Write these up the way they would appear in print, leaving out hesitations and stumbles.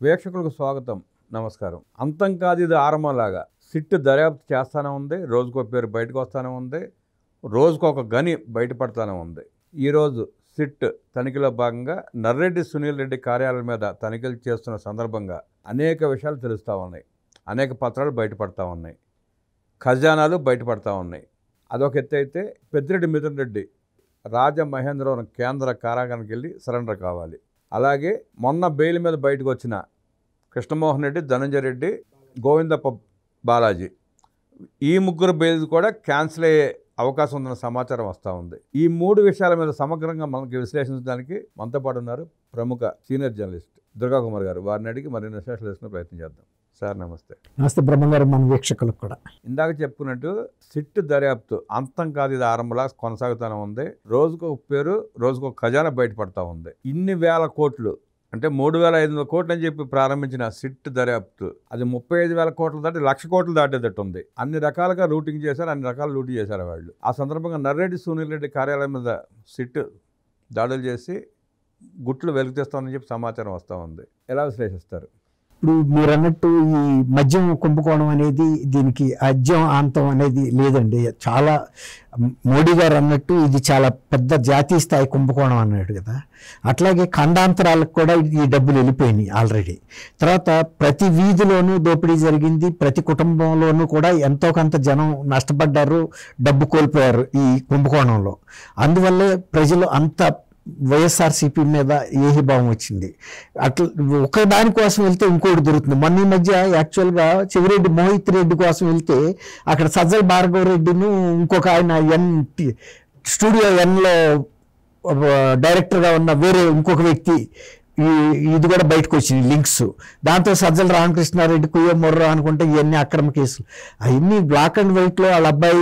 వీక్షకులకు స్వాగతం, నమస్కారం. అంతం కాదు ఇది ఆరంభంలాగా సిట్ దర్యాప్తు చేస్తూనే ఉంది. రోజుకో పేరు బయటకు వస్తూనే ఉంది. రోజుకొక గని బయటపడతానే ఉంది. ఈరోజు సిట్ తనిఖీలో భాగంగా నర్రెడ్డి సునీల్ రెడ్డి కార్యాలయం మీద తనిఖీలు చేస్తున్న సందర్భంగా అనేక విషయాలు తెలుస్తూ ఉన్నాయి. అనేక పత్రాలు బయటపడతా ఉన్నాయి. ఖజానాలు బయటపడతా ఉన్నాయి. అదొక ఎత్తు అయితే పెద్దిరెడ్డి మిథున్ రెడ్డి రాజమహేంద్రవరం కేంద్ర కారాగారానికి వెళ్ళి సరెండర్ కావాలి. అలాగే మొన్న బెయిల్ మీద బయటకు వచ్చిన కృష్ణమోహన్ రెడ్డి, ధనంజయ రెడ్డి, గోవిందప్ప బాలాజీ, ఈ ముగ్గురు బెయిల్ కూడా క్యాన్సిల్ అయ్యే అవకాశం ఉందన్న సమాచారం వస్తూ ఉంది. ఈ మూడు విషయాల మీద సమగ్రంగా మనకి విశ్లేషించడానికి మనతో పాటు ఉన్నారు ప్రముఖ సీనియర్ జర్నలిస్ట్ దుర్గా కుమార్ గారు. వారిని అడిగి మరిన్ని విశ్లేషణలు వేసుకునే ప్రయత్నం చేద్దాం. సార్ నమస్తే. నమస్తే బ్రహ్మంగారు, మన వీక్షకులకు కూడా. ఇందాక చెప్పుకున్నట్టు సిట్ దర్యాప్తు అంతం కాదు ఇది ఆరంభంలా కొనసాగుతూనే ఉంది. రోజుకొక పేరు, రోజుకొక ఖజానా బయటపడతా ఉంది. ఇన్ని వేల కోట్లు అంటే 3,500 కోట్లు అని చెప్పి ప్రారంభించిన సిట్ దర్యాప్తు అది 35,000 కోట్లు దాటి 1,00,000 కోట్లు దాటేటట్టు ఉంది. అన్ని రకాలుగా రూటింగ్ చేశారు, అన్ని రకాల లూటీ చేశారు వాళ్ళు. ఆ సందర్భంగా నర్రెడ్డి సునీల్ రెడ్డి కార్యాలయం మీద సిట్ దాడులు చేసి గుట్లు వెలుగుతీస్తామని చెప్పి సమాచారం వస్తూ ఉంది. ఎలా విశ్లేషిస్తారు? ఇప్పుడు మీరు అన్నట్టు ఈ మద్యం కుంభకోణం అనేది దీనికి అద్యం అంతం అనేది లేదండి. చాలా మోడీ గారు అన్నట్టు ఇది చాలా పెద్ద జాతీయ స్థాయి కుంభకోణం అన్నాడు కదా. అట్లాగే ఖండాంతరాలకు కూడా ఈ డబ్బులు వెళ్ళిపోయినాయి ఆల్రెడీ. తర్వాత ప్రతి వీధిలోనూ దోపిడీ జరిగింది. ప్రతి కుటుంబంలోనూ కూడా ఎంతో కొంత జనం నష్టపడ్డారు, డబ్బు కోల్పోయారు ఈ కుంభకోణంలో. అందువల్లే ప్రజలు అంత వైఎస్ఆర్సీపీ మీద ఏహిభావం వచ్చింది. అట్లా ఒక దానికోసం వెళ్తే ఇంకోటి దొరుకుతుంది. మొన్న ఈ మధ్య యాక్చువల్గా చెవిరెడ్డి మోహిత్ రెడ్డి కోసం వెళ్తే అక్కడ సజ్జల భార్గవ రెడ్డిను ఇంకొక ఆయన స్టూడియో ఎన్లో డైరెక్టర్గా ఉన్న వేరే ఇంకొక వ్యక్తి ఇది కూడా బయటకు వచ్చింది లింక్స్. దాంతో సజ్జల రామకృష్ణారెడ్డి కుయ్య మొర్ర అనుకుంటే ఇవన్నీ అక్రమ కేసులు. అవన్నీ బ్లాక్ అండ్ వైట్లో వాళ్ళ అబ్బాయి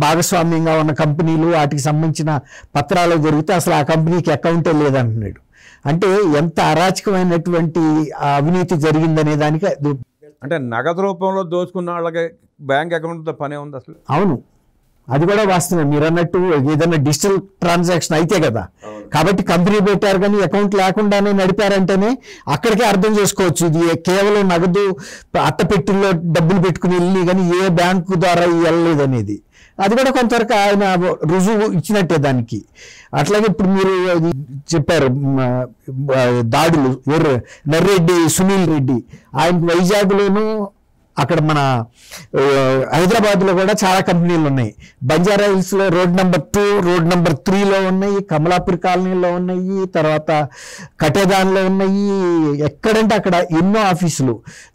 భాగస్వామ్యంగా ఉన్న కంపెనీలు వాటికి సంబంధించిన పత్రాలు దొరికితే అసలు ఆ కంపెనీకి అకౌంటే లేదంటున్నాడు. అంటే ఎంత అరాచకమైనటువంటి అవినీతి జరిగిందనే దానికి. అంటే నగదు రూపంలో దోచుకున్న వాళ్ళకి బ్యాంక్ అకౌంట్తో పనే ఉంది అసలు. అవును, అది కూడా వాస్తవం. మీరు అన్నట్టు ఏదైనా డిజిటల్ ట్రాన్సాక్షన్ అయితే కదా, కాబట్టి కంపెనీ పెట్టారు కానీ అకౌంట్ లేకుండానే నడిపారంటేనే అక్కడికే అర్థం చేసుకోవచ్చు ఇది కేవలం నగదు అట్టపెట్టిల్లో డబ్బులు పెట్టుకుని వెళ్ళి కానీ ఏ బ్యాంకు ద్వారా వెళ్ళలేదు అనేది. అది కూడా కొంతవరకు ఆయన రుజువు ఇచ్చినట్టే దానికి. అట్లాగే ఇప్పుడు మీరు చెప్పారు దాడులు, నర్రెడ్డి సునీల్ రెడ్డి ఆయనకు వైజాగ్లోనూ అక్కడ మన హైదరాబాద్లో కూడా చాలా కంపెనీలు ఉన్నాయి. బంజారా హిల్స్లో రోడ్ నెంబర్ 2, రోడ్ నెంబర్ 3లో ఉన్నాయి, కమలాపూర్ కాలనీలో ఉన్నాయి, తర్వాత కటేదాన్లో ఉన్నాయి. ఎక్కడంటే అక్కడ ఎన్నో ఆఫీసులు,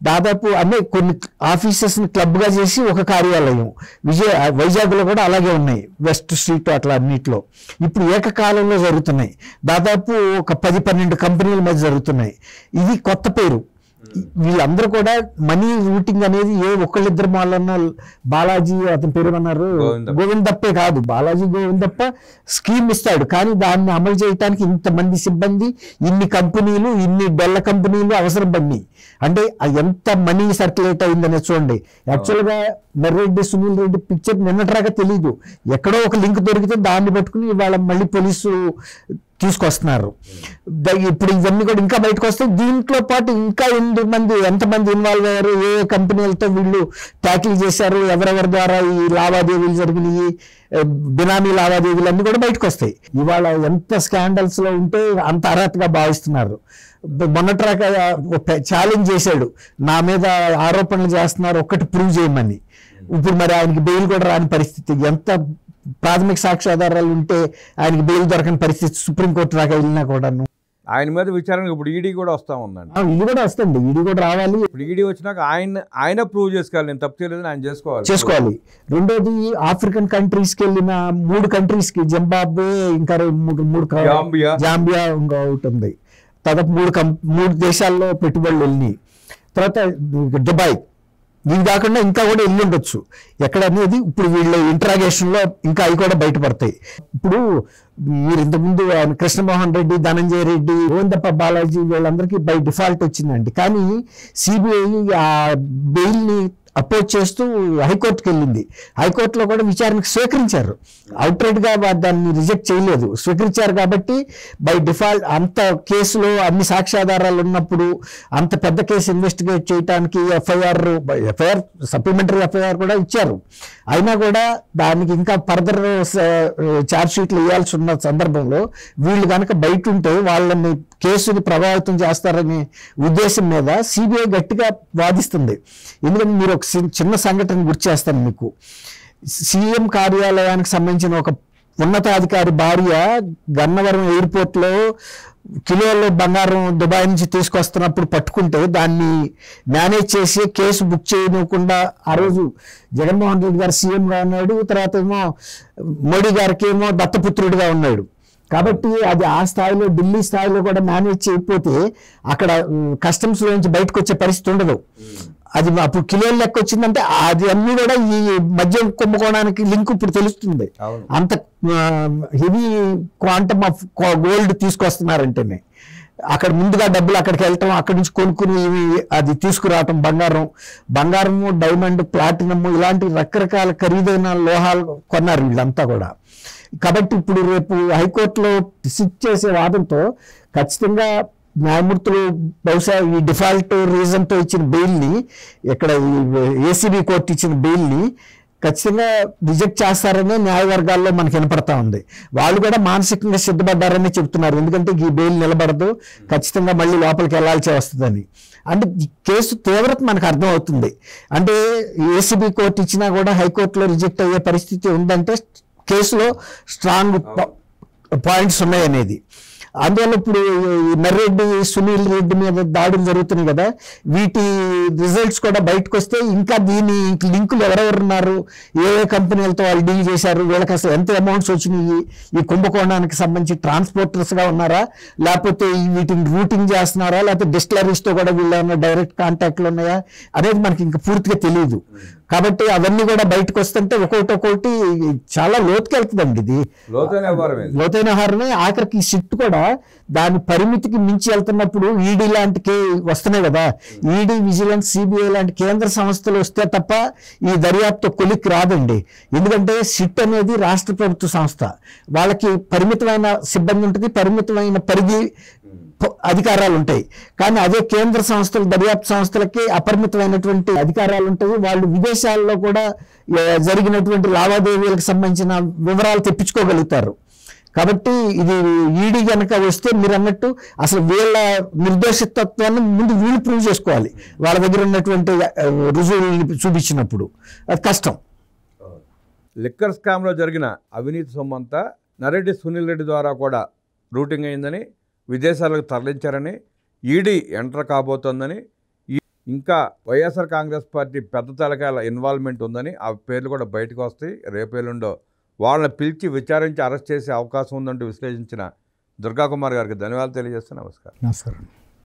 దాదాపు అన్నీ కొన్ని ఆఫీసెస్ని క్లబ్గా చేసి ఒక కార్యాలయం. వైజాగ్లో కూడా అలాగే ఉన్నాయి, వెస్ట్ స్ట్రీట్ అట్లా అన్నిట్లో. ఇప్పుడు ఏకకాలంలో జరుగుతున్నాయి. దాదాపు ఒక 10-12 కంపెనీల మధ్య జరుగుతున్నాయి. ఇది కొత్త పేరు. వీళ్ళందరూ కూడా మనీ రూటింగ్ అనేది ఏ ఒక్కళ్ళిద్దరు వాళ్ళన్న బాలాజీ అతని పేరు అన్నారు గోవిందప్పే కాదు, బాలాజీ గోవిందప్ప స్కీమ్ ఇస్తాడు కానీ దాన్ని అమలు చేయడానికి ఇంతమంది సిబ్బంది, ఇన్ని కంపెనీలు, ఇన్ని డొల్ల కంపెనీలు అవసరం పడినాయి. అంటే ఎంత మనీ సర్క్యులేట్ అయిందనే చూడండి. యాక్చువల్గా నర్రెడ్డి సునీల్ రెడ్డి పిక్చర్ నిన్నట్రాగా తెలీదు, ఎక్కడో ఒక లింక్ దొరికితే దాన్ని పట్టుకుని ఇవాళ మళ్ళీ పోలీసు తీసుకొస్తున్నారు. ఇప్పుడు ఇవన్నీ కూడా ఇంకా బయటకు వస్తాయి. దీంట్లో పాటు ఇంకా ఎంతమంది ఇన్వాల్వ్ అయ్యారు, ఏ కంపెనీలతో వీళ్ళు ట్యాకిల్ చేశారు, ఎవరెవరి ద్వారా ఈ లావాదేవీలు జరిగినాయి, బినామీ లావాదేవీలు అన్నీ కూడా బయటకు వస్తాయి. ఇవాళ ఎంత స్కాండల్స్లో ఉంటే అంత అర్హతగా భావిస్తున్నారు. మొన్నట్రాక ఛాలెంజ్ చేశాడు, నా మీద ఆరోపణలు చేస్తున్నారు, ఒక్కటి ప్రూవ్ చేయమని. ఇప్పుడు మరి ఆయనకి బెయిల్ కూడా రాని పరిస్థితి. ఎంత ప్రాథమిక సాక్ష్యాధారాలు ఉంటే ఆయనకి బెయిల్ దొరకని పరిస్థితి. సుప్రీంకోర్టు దాకా వెళ్ళినా కూడాను ఆయన మీద విచారణకు ఇప్పుడు ఈడీ కూడా వస్తూ ఉందండి. ఇది కూడా వస్తుంది, ఈడీ కూడా రావాలి. ఇప్పుడు ఈడీ వచ్చినాక ఆయన ప్రూవ్ చేసుకోవాలి, నేను తప్పు చేయలేదని ఆయన చేసుకోవాలి. రెండోది ఆఫ్రికన్ కంట్రీస్కి వెళ్ళిన 3 కంట్రీస్కి, జింబాబ్వే, ఇంకా 3 జాంబియా ఇంకా ఒకటి ఉంది. దాదాపు 3 దేశాల్లో పెట్టుబడులు వెళ్ళినాయి. తర్వాత దుబాయ్, ఇవి కాకుండా ఇంకా కూడా వెళ్ళి ఉండొచ్చు ఎక్కడ అనేది ఇప్పుడు వీళ్ళ ఇంట్రాగేషన్లో ఇంకా అవి కూడా బయటపడతాయి. ఇప్పుడు మీరు ఇంతకుముందు కృష్ణమోహన్ రెడ్డి, ధనంజయ రెడ్డి, గోవిందప్ప బాలాజీ వీళ్ళందరికీ బై డిఫాల్ట్ వచ్చిందండి. కానీ సిబిఐ ఆ బెయిల్ని అపోజ్ చేస్తూ హైకోర్టుకి వెళ్ళింది. హైకోర్టులో కూడా విచారణకు స్వీకరించారు, అవుట్రైట్గా దాన్ని రిజెక్ట్ చేయలేదు, స్వీకరించారు. కాబట్టి బై డిఫాల్ట్ అంత కేసులో అన్ని సాక్ష్యాధారాలు ఉన్నప్పుడు అంత పెద్ద కేసు ఇన్వెస్టిగేట్ చేయడానికి ఎఫ్ఐఆర్ సప్లిమెంటరీ ఎఫ్ఐఆర్ కూడా ఇచ్చారు. అయినా కూడా దానికి ఇంకా ఫర్దర్ ఛార్జ్ షీట్లు వేయాల్సి ఉన్న సందర్భంలో వీళ్ళు కనుక బయట ఉంటే వాళ్ళని కేసుని ప్రభావితం చేస్తారనే ఉద్దేశం మీద సిబిఐ గట్టిగా వాదిస్తుంది. ఎందుకంటే మీరు ఒక చిన్న సంఘటన గుర్తు చేస్తాను మీకు. సీఎం కార్యాలయానికి సంబంధించిన ఒక ఉన్నతాధికారి భార్య గన్నవరం ఎయిర్పోర్ట్లో కిలోల్లో బంగారం దుబాయ్ నుంచి తీసుకొస్తున్నప్పుడు పట్టుకుంటే దాన్ని మేనేజ్ చేసి కేసు బుక్ చేయకుండా ఆ రోజు జగన్మోహన్ రెడ్డి గారు సీఎంగా ఉన్నాడు, తర్వాత ఏమో మోడీ గారికి ఏమో దత్తపుత్రుడిగా ఉన్నాడు. కాబట్టి అది ఆ స్థాయిలో ఢిల్లీ స్థాయిలో కూడా మేనేజ్ చేయకపోతే అక్కడ కస్టమ్స్ నుంచి బయటకు వచ్చే పరిస్థితి ఉండదు. అది అప్పుడు కిలోల లెక్క వచ్చిందంటే అది అన్ని కూడా ఈ మద్యం కుంభకోణానికి లింక్ ఇప్పుడు తెలుస్తుంది. అంత హెవీ క్వాంటమ్ ఆఫ్ గోల్డ్ తీసుకొస్తున్నారంటేనే అక్కడ ముందుగా డబ్బులు అక్కడికి వెళ్ళటం, అక్కడి నుంచి కొనుక్కుని అది తీసుకురావటం, బంగారము, డైమండ్, ప్లాటినము ఇలాంటి రకరకాల ఖరీదైన లోహాలు కొన్నారు వీళ్ళంతా కూడా. కాబట్టి ఇప్పుడు రేపు హైకోర్టులో సిట్ చేసే వాదంతో ఖచ్చితంగా న్యాయమూర్తులు బహుశా ఈ డిఫాల్ట్ రీజన్తో ఇచ్చిన బెయిల్ని, ఇక్కడ ఏసీబీ కోర్టు ఇచ్చిన బెయిల్ని ఖచ్చితంగా రిజెక్ట్ చేస్తారనే న్యాయవర్గాల్లో మనకు వినపడతా ఉంది. వాళ్ళు కూడా మానసికంగా సిద్ధపడ్డారని చెప్తున్నారు. ఎందుకంటే ఈ బెయిల్ నిలబడదు, ఖచ్చితంగా మళ్ళీ లోపలికి వెళ్లాల్సి వస్తుందని. అంటే కేసు తీవ్రత మనకు అర్థం అవుతుంది. అంటే ఏసీబీ కోర్టు ఇచ్చినా కూడా హైకోర్టులో రిజెక్ట్ అయ్యే పరిస్థితి ఉందంటే కేసులో స్ట్రాంగ్ పాయింట్స్ ఉన్నాయనేది. అందువల్ల ఇప్పుడు నర్రెడ్డి, సునీల్ రెడ్డి మీద దాడులు జరుగుతున్నాయి కదా, వీటి రిజల్ట్స్ కూడా బయటకు వస్తే ఇంకా దీని లింకులు ఎవరెవరు ఉన్నారు, ఏ కంపెనీలతో వాళ్ళు డీల్ చేశారు, వీళ్ళకి అసలు ఎంత అమౌంట్స్ వచ్చినాయి, ఈ కుంభకోణానికి సంబంధించి ట్రాన్స్పోర్టర్స్గా ఉన్నారా, లేకపోతే వీటిని రూటింగ్ చేస్తున్నారా, లేకపోతే డిస్టిలరీస్తో కూడా వీళ్ళు ఏమైనా డైరెక్ట్ కాంటాక్ట్లు ఉన్నాయా అనేది మనకి ఇంకా పూర్తిగా తెలియదు. కాబట్టి అవన్నీ కూడా బయటకు వస్తుంటే ఒక్కొక్కటి చాలా లోతుకి వెళ్తుందండి. ఇది లోతైన వ్యవహారమే. ఆఖరికి సిట్ కూడా దాని పరిమితికి మించి వెళ్తున్నప్పుడు ఈడీ లాంటి వస్తున్నాయి కదా, ఈడీ, విజిలెన్స్, సిబిఐ లాంటి కేంద్ర సంస్థలు వస్తే తప్ప ఈ దర్యాప్తు కొలిక్కి రాదండి. ఎందుకంటే సిట్ అనేది రాష్ట్ర ప్రభుత్వ సంస్థ, వాళ్ళకి పరిమితమైన సిబ్బంది ఉంటుంది, పరిమితమైన పరిధి అధికారాలు ఉంటాయి. కానీ అదే కేంద్ర సంస్థలు, దర్యాప్తు సంస్థలకి అపరిమితమైనటువంటి అధికారాలు ఉంటాయి. వాళ్ళు విదేశాల్లో కూడా జరిగినటువంటి లావాదేవీలకు సంబంధించిన వివరాలు తెప్పించుకోగలుగుతారు. కాబట్టి ఇది ఈడీ కనుక వస్తే మీరు అన్నట్టు అసలు వీళ్ళ నిర్దోషిత్వాన్ని ముందు వీళ్ళు ప్రూవ్ చేసుకోవాలి. వాళ్ళ దగ్గర ఉన్నటువంటి రుజువుల్ని చూపించినప్పుడు అది కష్టం. లిక్కర్ స్కామ్లో జరిగిన అవినీతి సొమ్మంతా నరెడ్డి, సునీల్ రెడ్డి ద్వారా కూడా రూటింగ్ అయిందని, విదేశాలకు తరలించారని, ఈడీ ఎంటర్ కాబోతోందని, ఇంకా వైఎస్ఆర్ కాంగ్రెస్ పార్టీ పెద్ద తలకాయల ఇన్వాల్వ్మెంట్ ఉందని ఆ పేర్లు కూడా బయటకు వస్తాయి. రేపేళ్ళుండో వాళ్ళని పిలిచి విచారించి అరెస్ట్ చేసే అవకాశం ఉందంటూ విశ్లేషించిన దుర్గాకుమార్ గారికి ధన్యవాదాలు తెలియజేస్తాను. నమస్కారం.